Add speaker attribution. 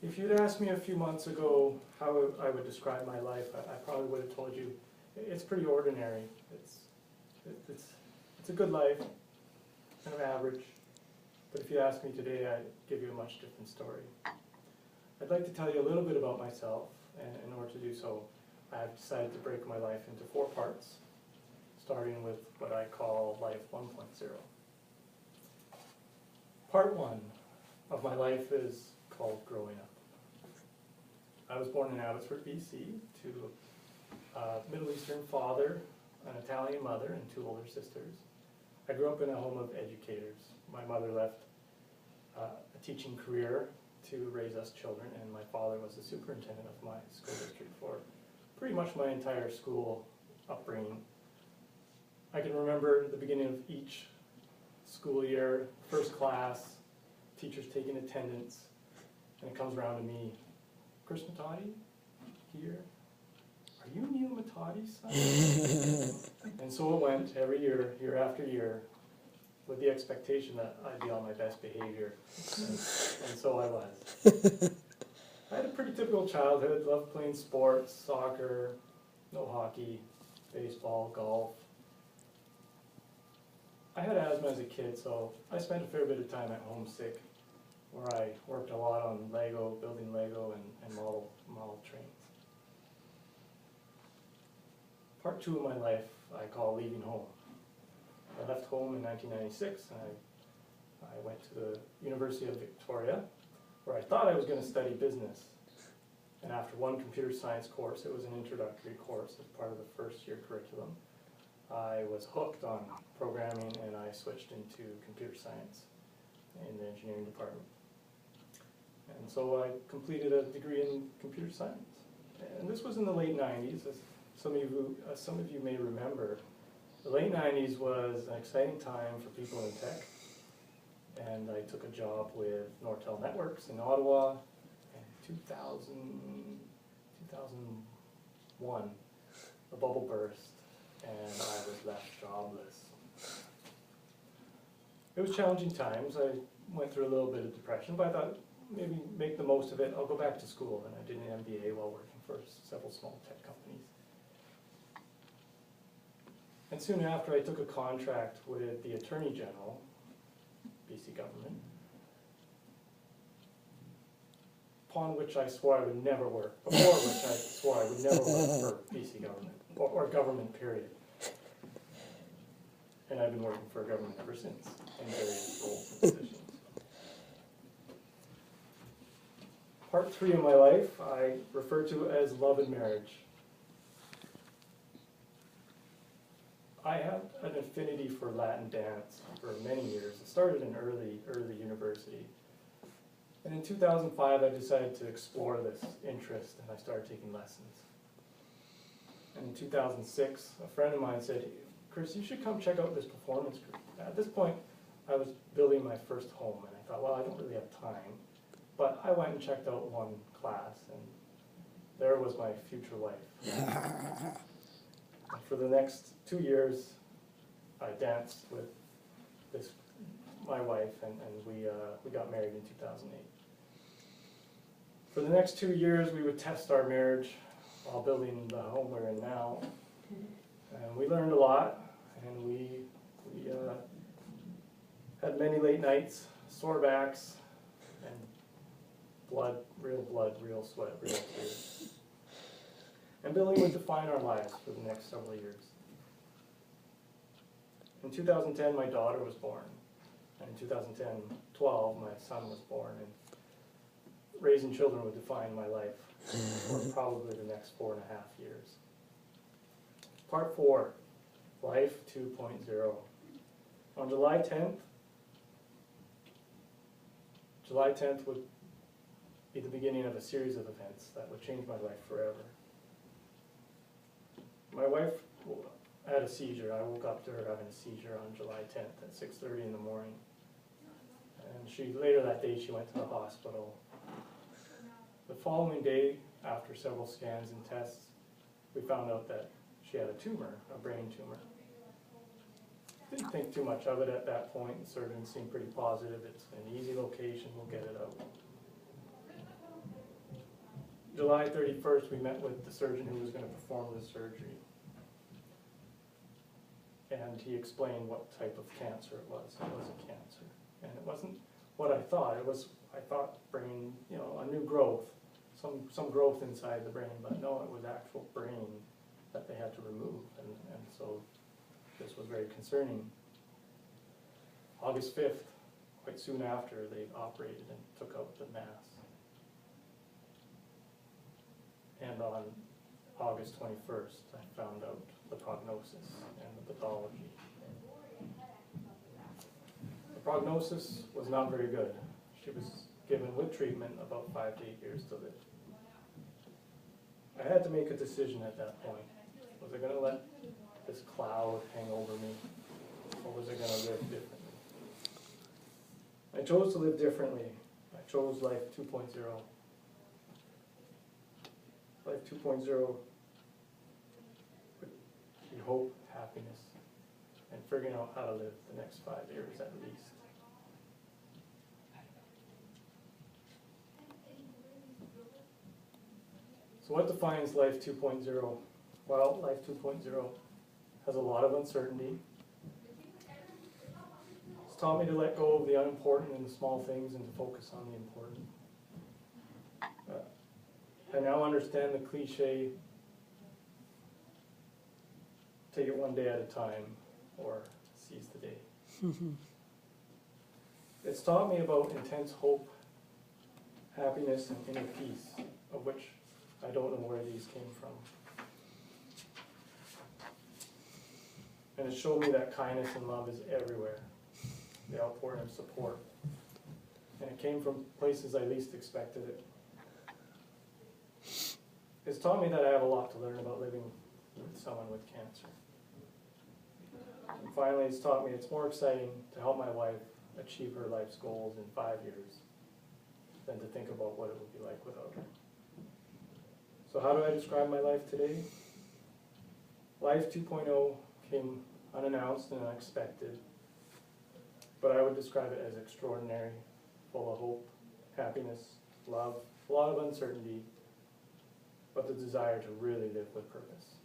Speaker 1: If you'd asked me a few months ago how I would describe my life, I probably would have told you it's pretty ordinary. It's a good life, kind of average. But if you ask me today, I'd give you a much different story. I'd like to tell you a little bit about myself, and in order to do so, I've decided to break my life into 4 parts, starting with what I call Life 1.0. Part 1 of my life is called Growing Up. I was born in Abbotsford, BC, to a Middle Eastern father, an Italian mother, and 2 older sisters. I grew up in a home of educators. My mother left a teaching career to raise us children, and my father was the superintendent of my school district for pretty much my entire school upbringing. I can remember the beginning of each school year, first class, teachers taking attendance, and it comes around to me, Chris Matati, here? Are you Neil Matati's son? And so it went every year, year after year, with the expectation that I'd be on my best behavior, and so I was. I had a pretty typical childhood, loved playing sports, soccer, no hockey, baseball, golf. I had asthma as a kid, so I spent a fair bit of time at home sick, where I worked a lot on Lego, building Lego and model trains. Part 2 of my life I call leaving home. I left home in 1996, and I went to the University of Victoria, where I thought I was going to study business. And after one computer science course, it was an introductory course as part of the first year curriculum, I was hooked on programming, and I switched into computer science in the engineering department. And so I completed a degree in computer science. And this was in the late 90s, as some of you may remember. The late 90s was an exciting time for people in tech, and I took a job with Nortel Networks in Ottawa in 2001. The bubble burst, and I was left jobless. It was challenging times. I went through a little bit of depression, but I thought maybe make the most of it. I'll go back to school, and I did an MBA while working for several small tech companies. And soon after, I took a contract with the Attorney General, BC government, upon which I swore I would never work, before which I swore I would never work for BC government, or government, period. And I've been working for government ever since, in various roles and positions. Part 3 of my life I refer to as love and marriage. I had an affinity for Latin dance for many years. It started in early university. And in 2005, I decided to explore this interest, and I started taking lessons. And in 2006, a friend of mine said, Chris, you should come check out this performance group. At this point, I was building my first home, and I thought, well, I don't really have time. But I went and checked out one class, and there was my future wife. For the next 2 years, I danced with my wife, and we got married in 2008. For the next 2 years, we would test our marriage while building the home we're in now. And we learned a lot, and we had many late nights, sore backs, and blood, real sweat, real tears. And building would define our lives for the next several years. In 2010, my daughter was born. And in 2012, my son was born. And raising children would define my life for probably the next 4.5 years. Part 4, Life 2.0. On July 10th would be the beginning of a series of events that would change my life forever. My wife had a seizure. I woke up to her having a seizure on July 10th at 6:30 in the morning. And later that day, she went to the hospital. The following day, after several scans and tests, we found out that she had a tumor, a brain tumor. Didn't think too much of it at that point. The surgeon seemed pretty positive. It's an easy location, we'll get it out. July 31st, we met with the surgeon who was going to perform the surgery. And he explained what type of cancer it was. It was a cancer. And it wasn't what I thought. I thought brain, a new growth, some growth inside the brain, but no, it was actual brain that they had to remove. And so this was very concerning. August 5th, quite soon after, they operated and took out the mass. And on August 21st, I found out the prognosis and the pathology. The prognosis was not very good. She was given with treatment about 5 to 8 years to live. I had to make a decision at that point. Was I going to let this cloud hang over me, or was I going to live differently? I chose to live differently. I chose life 2.0. Life 2.0 would be hope, happiness, and figuring out how to live the next 5 years at least. So what defines life 2.0? Well, life 2.0 has a lot of uncertainty. It's taught me to let go of the unimportant and the small things and to focus on the important. I now understand the cliche, take it one day at a time, or seize the day. It's taught me about intense hope, happiness, and inner peace, of which I don't know where these came from. And it showed me that kindness and love is everywhere, the outpouring of support. And it came from places I least expected it. It's taught me that I have a lot to learn about living with someone with cancer. And finally, it's taught me it's more exciting to help my wife achieve her life's goals in 5 years than to think about what it would be like without her. So how do I describe my life today? Life 2.0 came unannounced and unexpected, but I would describe it as extraordinary, full of hope, happiness, love, a lot of uncertainty, but the desire to really live with purpose.